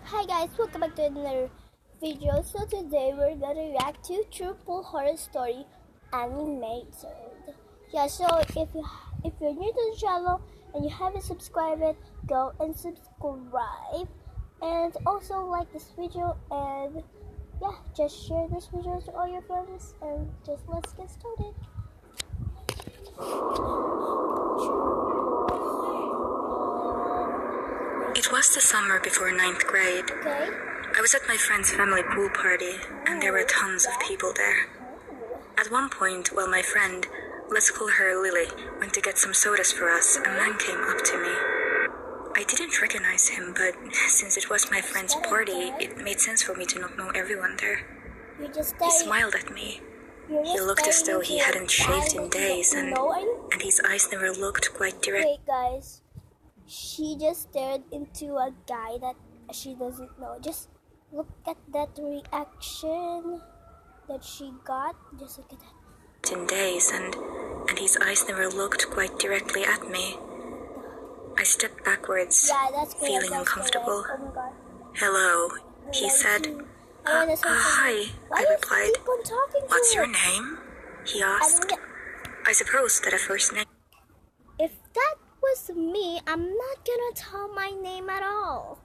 Hi guys, welcome back to another video. So today we're gonna react to True Full Horror Story animated. Yeah, so if you're new to the channel and you haven't subscribed yet, go and subscribe. And also like this video and yeah, just share this video to all your friends and just let's get started. It was the summer before 9th grade. Okay. I was at my friend's family pool party, and there were tons of people there. At one point, while my friend, let's call her Lily, went to get some sodas for us, a man came up to me. I didn't recognize him, but since it was my friend's party, it made sense for me to not know everyone there. He smiled at me. He looked as though he hadn't shaved in days, and his eyes never looked quite direct. Wait, guys. She just stared into a guy that she doesn't know. Just look at that reaction that she got. Just look at that. In days, and his eyes never looked quite directly at me. I stepped backwards, feeling uncomfortable. Oh my God. Hello, he said. Hi, I replied. What's your name? He asked. I suppose that a first name. If that was me, I'm not gonna tell my name at all.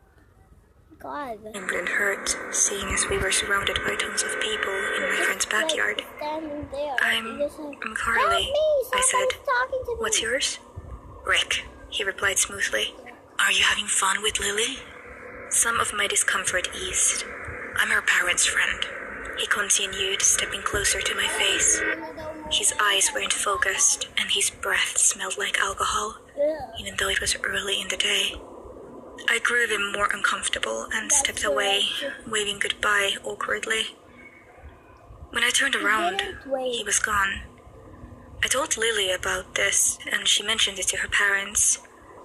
God. England hurt, seeing as we were surrounded by tons of people in my friend's backyard. I'm Carly, I said. What's yours? Rick, he replied smoothly. Are you having fun with Lily? Some of my discomfort eased. I'm her parents' friend, he continued, stepping closer to my face. His eyes weren't focused, and his breath smelled like alcohol, even though it was early in the day. I grew even more uncomfortable and stepped away, waving goodbye awkwardly. When I turned around, he was gone. I told Lily about this, and she mentioned it to her parents.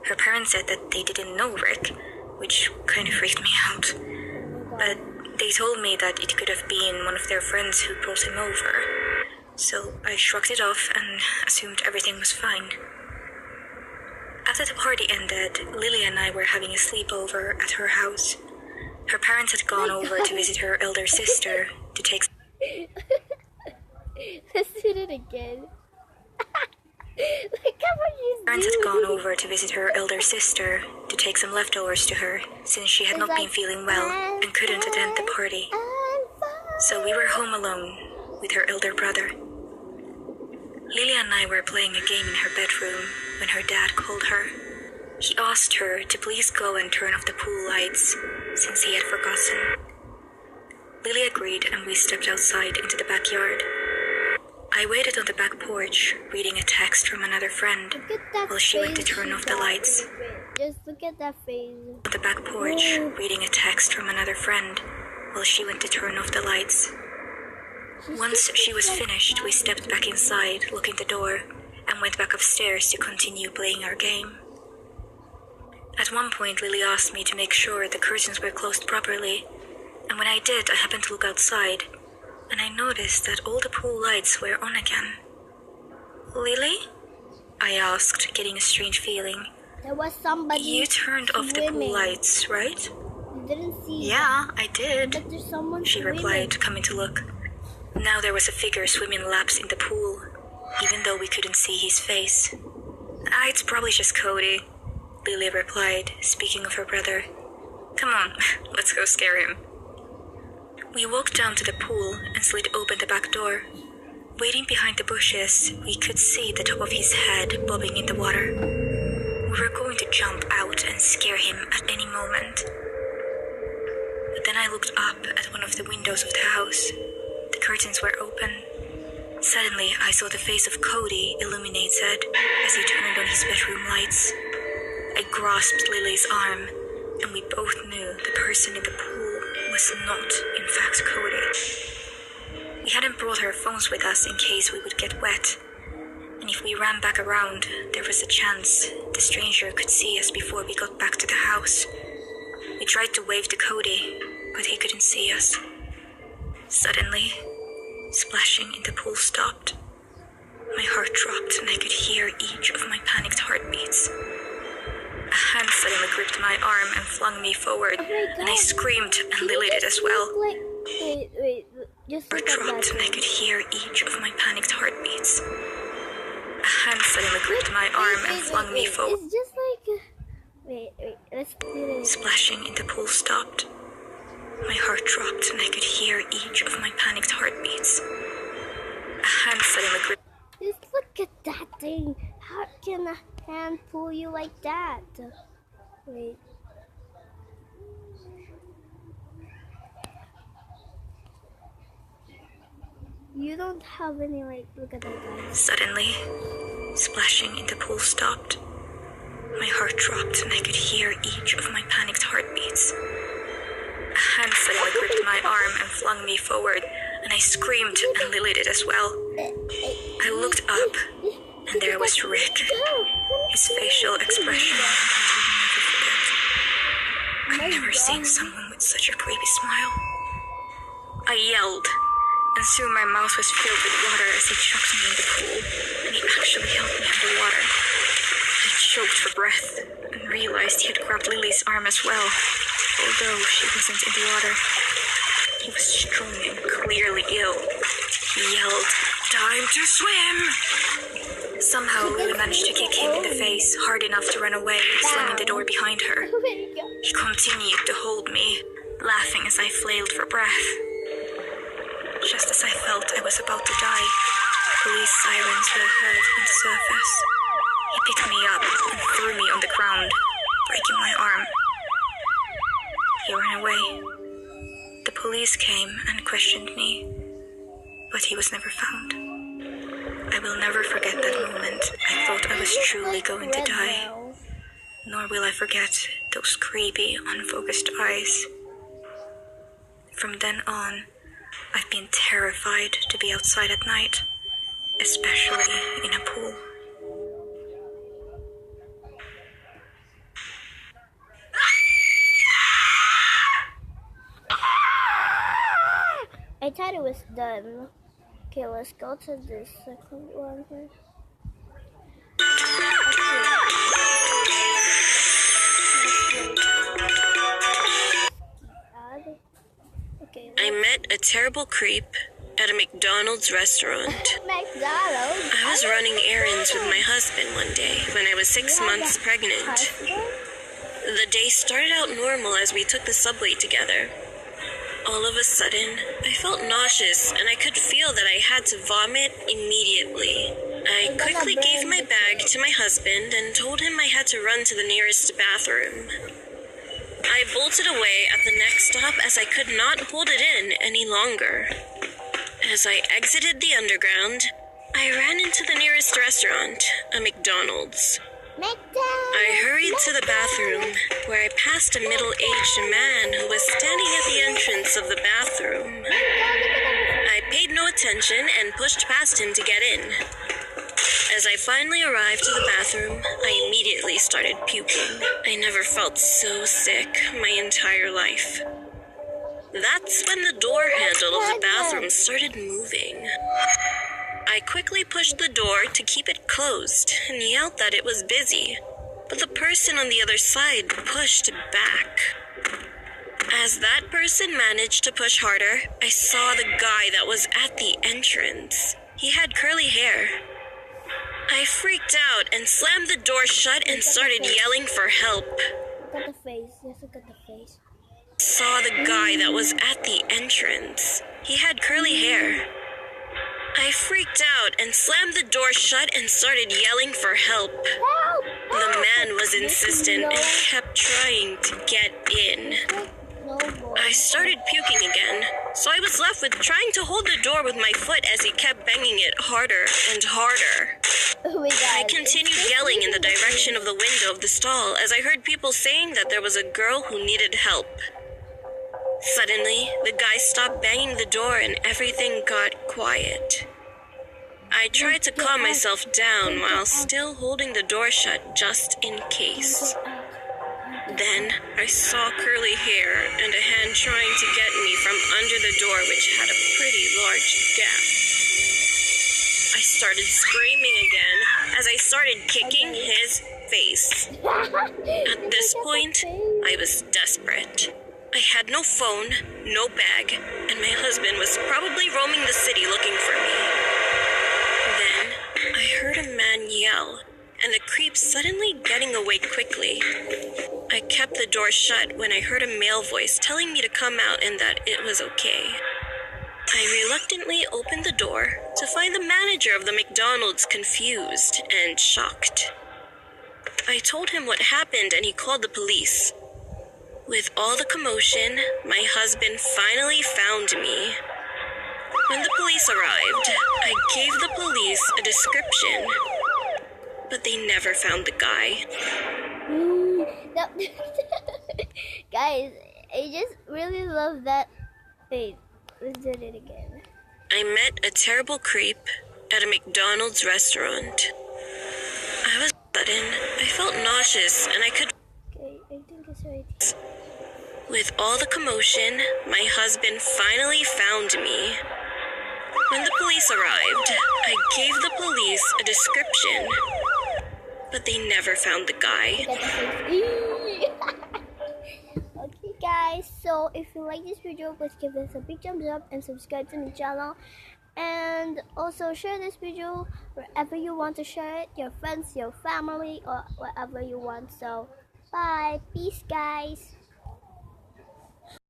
Her parents said that they didn't know Rick, which kind of freaked me out. But they told me that it could have been one of their friends who brought him over. So I shrugged it off and assumed everything was fine. After the party ended, Lily and I were having a sleepover at her house. Her parents had gone over to visit her elder sister to take. Let's do it again. Parents had gone over to visit her elder sister to take some leftovers to her, since she had not been feeling well and couldn't attend the party. So we were home alone with her elder brother. Lily and I were playing a game in her bedroom when her dad called her. He asked her to please go and turn off the pool lights, since he had forgotten. Lily agreed, and we stepped outside into the backyard. I waited on the back porch, reading a text from another friend, while she went to turn off the lights. Just look at that face. On the back porch, reading a text from another friend, while she went to turn off the lights. Once she was finished, we stepped back inside, locking the door, and went back upstairs to continue playing our game. At one point, Lily asked me to make sure the curtains were closed properly, and when I did, I happened to look outside, and I noticed that all the pool lights were on again. Lily? I asked, getting a strange feeling. There was somebody. You turned off the pool lights, right? You didn't see. Yeah, I did, But there's someone she replied, coming to look. Now there was a figure swimming laps in the pool, even though we couldn't see his face. It's probably just Cody, Lily replied, speaking of her brother. Come on, let's go scare him. We walked down to the pool and slid open the back door. Waiting behind the bushes, we could see the top of his head bobbing in the water. We were going to jump out and scare him at any moment. But then I looked up at one of the windows of the house. The curtains were open. Suddenly, I saw the face of Cody illuminated as he turned on his bedroom lights. I grasped Lily's arm, and we both knew the person in the pool was not, in fact, Cody. We hadn't brought our phones with us in case we would get wet, and if we ran back around, there was a chance the stranger could see us before we got back to the house. We tried to wave to Cody, but he couldn't see us. Suddenly, splashing in the pool stopped. My heart dropped and I could hear each of my panicked heartbeats. A hand suddenly gripped my arm and flung me forward, and I screamed, and Lily did as well. Wait. Just Or look at dropped, and I that. could hear each of my panicked heartbeats. A hand suddenly gripped my arm and flung me forward. It's just like. Wait. Let's do this. Splashing in the pool stopped. My heart dropped, and I could hear each of my panicked heartbeats. A hand suddenly gripped. Just look at that thing. How can a hand pull you like that? Wait. You don't have any, like, look at that guy. Suddenly, splashing in the pool stopped. My heart dropped, and I could hear each of my panicked heartbeats. A hand suddenly gripped my arm and flung me forward, and I screamed, and Lily did as well. I looked up, and there was Rick. His facial expression I've never seen someone with such a creepy smile. I yelled, and soon my mouth was filled with water as he chucked me in the pool, and he actually held me underwater. I choked for breath and realized he had grabbed Lily's arm as well, although she wasn't in the water. He was strong and clearly ill. He yelled, "Time to swim!" Somehow Lily managed to kick him in the face hard enough to run away, slamming the door behind her. He continued to hold me, laughing as I flailed for breath. Just as I felt I was about to die, police sirens were heard on the surface. He picked me up and threw me on the ground, breaking my arm. He ran away. The police came and questioned me, but he was never found. I will never forget that moment. I thought I was truly going to die. Nor will I forget those creepy, unfocused eyes. From then on, I've been terrified to be outside at night, especially in a pool. I thought it was done. Okay, let's go to the second one here. Okay. I met a terrible creep at a McDonald's restaurant. McDonald's. I was running errands with my husband one day when I was 6 months pregnant. The day started out normal as we took the subway together. All of a sudden, I felt nauseous and I could feel that I had to vomit immediately. I quickly gave my bag to my husband and told him I had to run to the nearest bathroom. I bolted away at the next stop as I could not hold it in any longer. As I exited the underground, I ran into the nearest restaurant, a McDonald's. I hurried to the bathroom, where I passed a middle-aged man who was standing at the entrance of the bathroom. I paid no attention and pushed past him to get in. As I finally arrived to the bathroom, I immediately started puking. I never felt so sick my entire life. That's when the door handle of the bathroom started moving. I quickly pushed the door to keep it closed and yelled that it was busy, but the person on the other side pushed back. As that person managed to push harder, I saw the guy that was at the entrance. He had curly hair. I freaked out and slammed the door shut and started yelling for help. Look at the face. Just look at the face. Saw the guy that was at the entrance. He had curly hair. I freaked out and slammed the door shut and started yelling for help. Help! The man was insistent and kept trying to get in. I started puking again, so I was left with trying to hold the door with my foot as he kept banging it harder and harder. I continued yelling in the direction of the window of the stall as I heard people saying that there was a girl who needed help. Suddenly, the guy stopped banging the door and everything got quiet. I tried to calm myself down while still holding the door shut just in case. Then, I saw curly hair and a hand trying to get me from under the door, which had a pretty large gap. I started screaming again as I started kicking his face. At this point, I was desperate. I had no phone, no bag, and my husband was probably roaming the city looking for me. Then, I heard a man yell, and the creep suddenly getting away quickly. I kept the door shut when I heard a male voice telling me to come out and that it was okay. I reluctantly opened the door to find the manager of the McDonald's confused and shocked. I told him what happened and he called the police. With all the commotion, my husband finally found me. When the police arrived, I gave the police a description, but they never found the guy. Guys, I just really love that. Wait, let's do it again. I met a terrible creep at a McDonald's restaurant. I was sudden. I felt nauseous and I could. Okay, I think it's right. With all the commotion, my husband finally found me. When the police arrived, I gave the police a description, but they never found the guy. Okay guys, so if you like this video, please give us a big thumbs up and subscribe to my channel. And also share this video wherever you want to share it, your friends, your family, or wherever you want. So bye, peace guys.